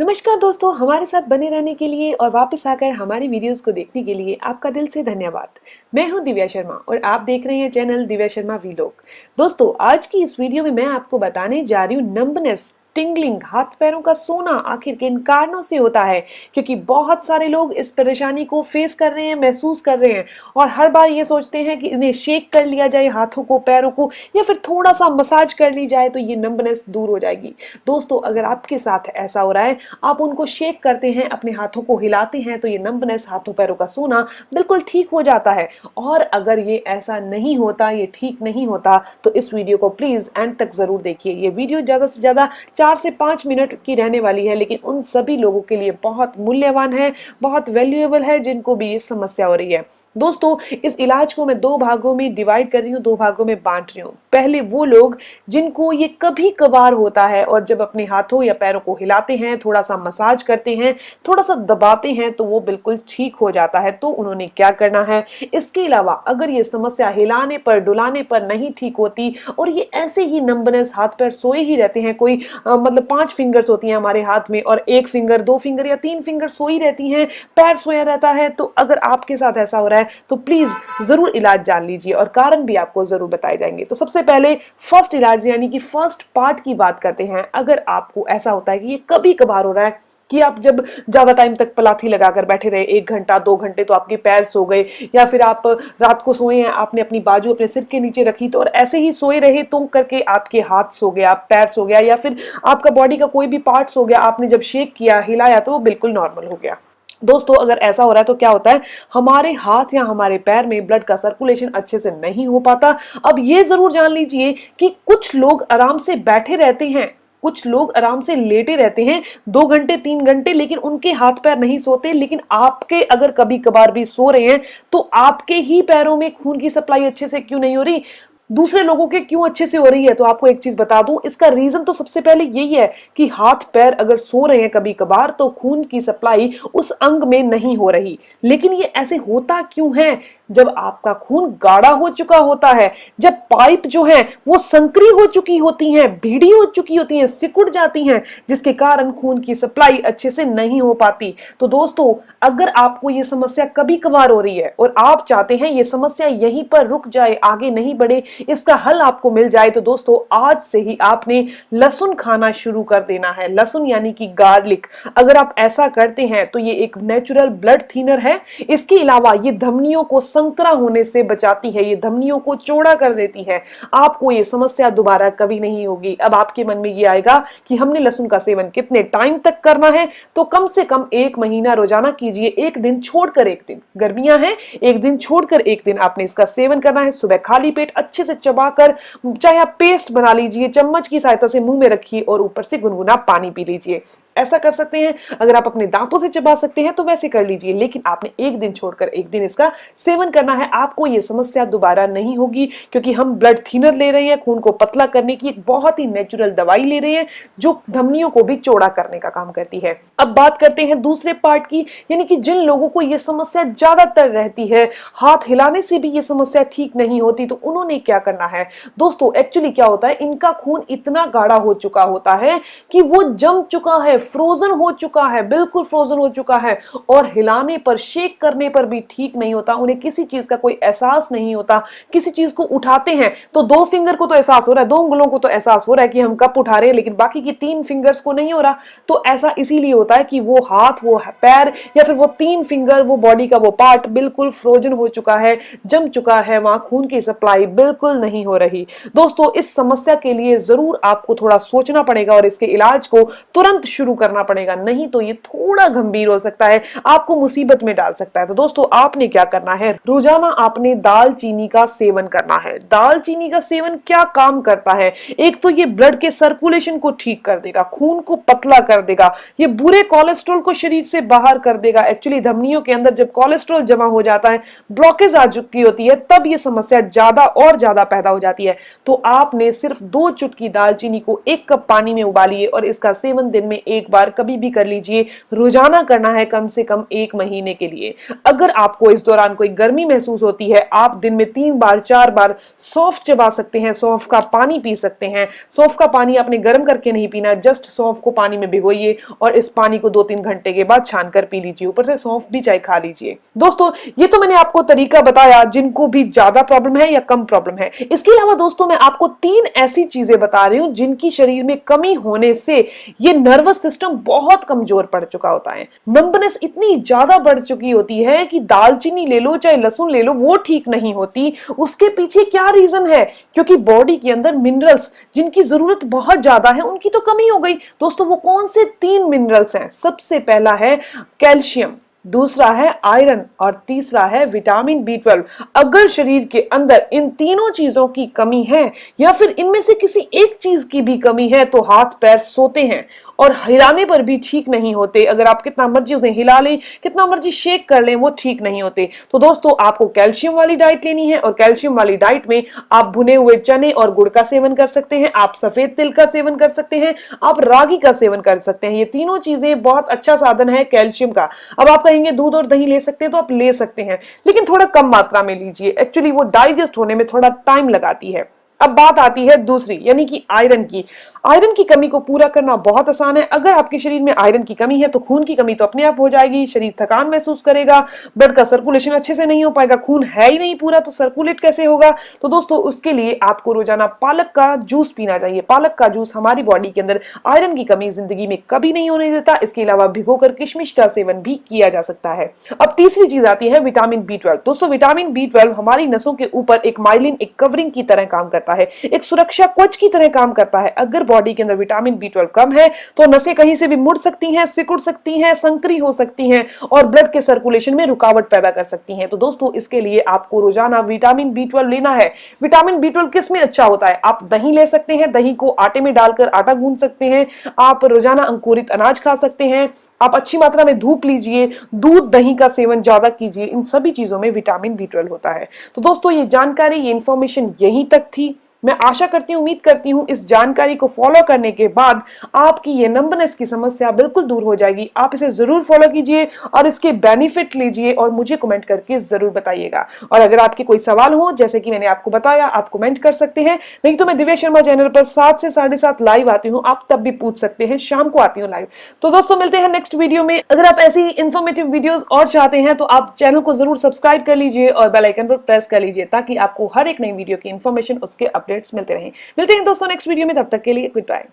नमस्कार दोस्तों, हमारे साथ बने रहने के लिए और वापस आकर हमारी वीडियोस को देखने के लिए आपका दिल से धन्यवाद। मैं हूं दिव्या शर्मा और आप देख रहे हैं चैनल दिव्या शर्मा वीलॉग। दोस्तों, आज की इस वीडियो में मैं आपको बताने जा रही हूं नंबनेस, टिंगलिंग, हाथ पैरों का सोना आखिर किन कारणों से होता है, क्योंकि बहुत सारे लोग इस परेशानी को फेस कर रहे हैं, महसूस कर रहे हैं और हर बार ये सोचते हैं कि इन्हें शेक कर लिया जाए हाथों को, पैरों को, या फिर थोड़ा सा मसाज कर ली जाए तो ये नंबनेस दूर हो जाएगी। दोस्तों, अगर आपके साथ ऐसा हो रहा है, आप उनको शेक करते हैं, अपने हाथों को हिलाते हैं, तो ये नंबनेस, हाथों पैरों का सोना बिल्कुल ठीक हो जाता है। और अगर ये ऐसा नहीं होता, ये ठीक नहीं होता, तो इस वीडियो को प्लीज एंड तक जरूर देखिए। ये वीडियो ज्यादा से ज्यादा 4 से 5 मिनट की रहने वाली है, लेकिन उन सभी लोगों के लिए बहुत मूल्यवान है, बहुत वैल्यूएबल है जिनको भी ये समस्या हो रही है। दोस्तों, इस इलाज को मैं 2 भागों में डिवाइड कर रही हूँ, 2 भागों में बांट रही हूँ। पहले वो लोग जिनको ये कभी कभार होता है और जब अपने हाथों या पैरों को हिलाते हैं, थोड़ा सा मसाज करते हैं, थोड़ा सा दबाते हैं, तो वो बिल्कुल ठीक हो जाता है। तो उन्होंने क्या करना है? इसके अलावा अगर ये समस्या हिलाने पर, डुलाने पर नहीं ठीक होती और ये ऐसे ही नंबनेस, हाथ पैर सोए ही रहते हैं, कोई मतलब 5 फिंगर्स होती हैं हमारे हाथ में और 1 फिंगर, 2 फिंगर या 3 फिंगर सोई रहती हैं, पैर सोया रहता है, तो अगर आपके साथ ऐसा हो रहा है तो प्लीज जरूर इलाज जान लीजिए और कारण भी आपको जरूर बताए जाएंगे। तो सबसे पहले फर्स्ट इलाज यानी कि फर्स्ट पार्ट की बात करते हैं। अगर आपको ऐसा होता है कि ये कभी कभार हो रहा है कि आप जब ज्यादा टाइम तक पलाथी लगाकर बैठे रहे, 1 घंटा 2 घंटे, तो आपके पैर सो गए, या फिर आप रात को सोए हैं, आपने अपनी बाजू अपने सिर के नीचे रखी तो और ऐसे ही सोए रहे तो करके आपके हाथ सो गया, पैर सो गया, या फिर आपका बॉडी का कोई भी पार्ट सो गया, आपने जब शेक किया, हिलाया, तो वो बिल्कुल नॉर्मल हो गया। दोस्तों, अगर ऐसा हो रहा है तो क्या होता है, हमारे हाथ या हमारे पैर में ब्लड का सर्कुलेशन अच्छे से नहीं हो पाता। अब ये जरूर जान लीजिए कि कुछ लोग आराम से बैठे रहते हैं, कुछ लोग आराम से लेटे रहते हैं 2 घंटे 3 घंटे, लेकिन उनके हाथ पैर नहीं सोते। लेकिन आपके अगर कभी कभार भी सो रहे हैं तो आपके ही पैरों में खून की सप्लाई अच्छे से क्यों नहीं हो रही, दूसरे लोगों के क्यों अच्छे से हो रही है? तो आपको एक चीज बता दूं, इसका रीजन तो सबसे पहले यही है कि हाथ पैर अगर सो रहे हैं कभी कभार तो खून की सप्लाई उस अंग में नहीं हो रही। लेकिन ये ऐसे होता क्यों है? जब आपका खून गाढ़ा हो चुका होता है, जब पाइप जो है वो संकरी हो चुकी होती हैं, भीड़ी हो चुकी होती हैं, सिकुड़ जाती हैं, जिसके कारण खून की सप्लाई अच्छे से नहीं हो पाती। तो दोस्तों, अगर आपको ये समस्या कभी कभार हो रही है और आप चाहते हैं ये समस्या यहीं पर रुक जाए, आगे नहीं बढ़े, इसका हल आपको मिल जाए, तो दोस्तों आज से ही आपने लहसुन खाना शुरू कर देना है। लहसुन यानी कि गार्लिक। अगर आप ऐसा करते हैं तो ये एक नेचुरल ब्लड थिनर है। इसके अलावा ये धमनियों को संकरा होने से बचाती है, ये धमनियों को चौड़ा कर देती है। आपको ये समस्या दोबारा कभी नहीं होगी। अब आपके मन में ये आएगा कि हमने लहसुन का सेवन कितने टाइम तक करना है, तो कम से कम 1 महीना रोजाना कीजिए, 1 दिन छोड़कर 1 दिन। गर्मियां हैं, 1 दिन छोड़कर 1 दिन आपने इसका सेवन करना है। सुबह खाली पेट अच्छे से चबाकर, चाहे आप पेस्ट बना लीजिए, चम्मच की सहायता से मुंह में रखिए और ऊपर से गुनगुना पानी पी लीजिए। ऐसा कर सकते हैं। अगर आप अपने दांतों से चबा सकते हैं तो वैसे कर लीजिए, लेकिन आपने 1 दिन छोड़कर 1 दिन इसका सेवन करना है। आपको यह समस्या दोबारा नहीं होगी, क्योंकि हम ब्लड थिनर ले रहे हैं, खून को पतला करने की एक बहुत ही नेचुरल दवाई ले रहे हैं जो धमनियों को भी चौड़ा करने का काम करती है। अब बात करते हैं दूसरे पार्ट की, यानी कि जिन लोगों को यह समस्या ज्यादातर रहती है, हाथ हिलाने से भी यह समस्या ठीक नहीं होती, तो उन्होंने क्या करना है? दोस्तों, एक्चुअली क्या होता है, इनका खून इतना गाढ़ा हो चुका होता है कि वो जम चुका है, फ्रोजन हो चुका है, बिल्कुल फ्रोजन हो चुका है, और हिलाने पर, शेक करने पर भी ठीक नहीं होता। उन्हें किसी चीज का कोई एहसास नहीं होता। किसी चीज को उठाते हैं तो 2 फिंगर को तो एहसास हो रहा है, 2 उंगलों को तो एहसास हो रहा है कि हम कप उठा रहे हैं, लेकिन बाकी की 3 फिंगर्स को नहीं हो रहा। तो ऐसा इसीलिए होता है कि वो हाथ, वो पैर या फिर वो 3 फिंगर, वो बॉडी का वो पार्ट बिल्कुल फ्रोजन हो चुका है, जम चुका है, वहां खून की सप्लाई बिल्कुल नहीं हो रही। दोस्तों, इस समस्या के लिए जरूर आपको थोड़ा सोचना पड़ेगा और इसके इलाज को तुरंत शुरू करना पड़ेगा, नहीं तो ये थोड़ा गंभीर हो सकता है, आपको मुसीबत में डाल सकता है। तो दोस्तों, आपने क्या करना है? रोजाना आपने दालचीनी का सेवन करना है। दालचीनी का सेवन क्या काम करता है? एक तो ये ब्लड के सर्कुलेशन को ठीक कर देगा, खून को पतला कर देगा, ये बुरे कोलेस्ट्रॉल को शरीर से बाहर कर देगा। एक्चुअली धमनियों के अंदर जब कोलेस्ट्रॉल जमा हो जाता है, ब्लॉकेज आ चुकी होती है, तब ये समस्या ज्यादा और ज्यादा पैदा हो जाती है। तो आपने सिर्फ 2 चुटकी दालचीनी को 1 कप पानी में उबालिए और इसका सेवन दिन में 1 एक बार कभी भी कर लीजिए। रोजाना करना है कम से कम 1 महीने के लिए। अगर आपको इस दौरान कोई गर्मी महसूस होती है, आप दिन में 3 बार 4 बार सौंफ चबा सकते हैं, सौंफ का पानी पी सकते हैं। सौंफ का पानी आपने गर्म करके नहीं पीना, जस्ट सौंफ को पानी में भिगोइए और इस पानी को 2-3 घंटे के बाद छान कर पी लीजिए। ऊपर से सौंफ भी चाहे खा लीजिए। दोस्तों, ये तो मैंने आपको तरीका बताया जिनको भी ज्यादा प्रॉब्लम है या कम प्रॉब्लम है। इसके अलावा दोस्तों, मैं आपको 3 ऐसी चीजें बता रही हूं जिनकी शरीर में कमी होने से ये नर्वस सिस्टम बहुत कमजोर पड़ चुका होता है। नंबनेस इतनी ज्यादा बढ़ चुकी होती है कि दालचीनी ले लो चाहे लहसुन ले लो, वो ठीक नहीं होती। उसके पीछे क्या रीजन है? क्योंकि बॉडी के अंदर मिनरल्स जिनकी जरूरत बहुत ज्यादा है उनकी तो कमी हो गई। दोस्तों, वो कौन से 3 मिनरल्स हैं? सबसे पहला है कैल्शियम, दूसरा है आयरन और तीसरा है विटामिन B12। अगर शरीर के अंदर इन तीनों चीजों की कमी है या फिर इनमें से किसी एक चीज की भी कमी है तो हाथ पैर सोते हैं और हिलाने पर भी ठीक नहीं होते। अगर आप कितना मर्जी उन्हें हिला लें, कितना मर्जी शेक कर लें, वो ठीक नहीं होते। तो दोस्तों, आपको कैल्शियम वाली डाइट लेनी है और कैल्शियम वाली डाइट में आप भुने हुए चने और गुड़ का सेवन कर सकते हैं, आप सफेद तिल का सेवन कर सकते हैं, आप रागी का सेवन कर सकते हैं। ये तीनों चीजें बहुत अच्छा साधन है कैल्शियम का। अब आप कहेंगे दूध और दही ले सकते हैं, तो आप ले सकते हैं, लेकिन थोड़ा कम मात्रा में लीजिए। एक्चुअली वो डाइजेस्ट होने में थोड़ा टाइम लगाती है। अब बात आती है दूसरी, यानी कि आयरन की। आयरन की कमी को पूरा करना बहुत आसान है। अगर आपके शरीर में आयरन की कमी है तो खून की कमी तो अपने आप हो जाएगी, शरीर थकान महसूस करेगा, ब्लड का सर्कुलेशन अच्छे से नहीं हो पाएगा। खून है ही नहीं पूरा तो सर्कुलेट कैसे होगा? तो दोस्तों, उसके लिए आपको रोजाना पालक का जूस पीना चाहिए। पालक का जूस हमारी बॉडी के अंदर आयरन की कमी जिंदगी में कभी नहीं होने देता। इसके अलावा भिगोकर किशमिश का सेवन भी किया जा सकता है। अब तीसरी चीज आती है विटामिन B12। दोस्तों, विटामिन B12 हमारी नसों के ऊपर एक माइलिन, एक कवरिंग की तरह काम करता है, एक सुरक्षा कवच की तरह काम करता है। अगर बॉडी के अंदर विटामिन B12 कम है तो नसें कहीं से भी मुड़ सकती हैं, सिकुड़ सकती हैं, संकरी हो सकती हैं और ब्लड के सर्कुलेशन में रुकावट पैदा कर सकती हैं। तो दोस्तों, इसके लिए आपको रोजाना विटामिन B12 लेना है। विटामिन B12 किस में अच्छा होता है? आप दही ले सकते हैं, दही को आटे में डालकर आटा गूंथ सकते हैं, आप रोजाना अंकुरित अनाज खा सकते हैं, आप अच्छी मात्रा में धूप लीजिए, दूध दही का सेवन ज्यादा कीजिए। इन सभी चीजों में विटामिन B12 होता है। तो दोस्तों, ये जानकारी, ये इंफॉर्मेशन यहीं तक थी। मैं आशा करती हूं, उम्मीद करती हूं इस जानकारी को फॉलो करने के बाद आपकी ये नंबनेस की समस्या बिल्कुल दूर हो जाएगी। आप इसे जरूर फॉलो कीजिए और इसके बेनिफिट लीजिए और मुझे कमेंट करके जरूर बताइएगा। और अगर आपके कोई सवाल हो, जैसे कि मैंने आपको बताया, आप कमेंट कर सकते हैं। नहीं तो मैं दिव्या शर्मा चैनल पर 7 से 7:30 लाइव आती हूँ, आप तब भी पूछ सकते हैं। शाम को आती हूँ लाइव। तो दोस्तों, मिलते हैं नेक्स्ट वीडियो में। अगर आप ऐसी इंफॉर्मेटिव वीडियोस और चाहते हैं तो आप चैनल को जरूर सब्सक्राइब कर लीजिए और बेल आइकन पर प्रेस कर लीजिए ताकि आपको हर एक नई वीडियो की इंफॉर्मेशन, उसके अपडेट्स मिलते रहें। मिलते हैं दोस्तों नेक्स्ट वीडियो में, तब तक के लिए गुड बाय।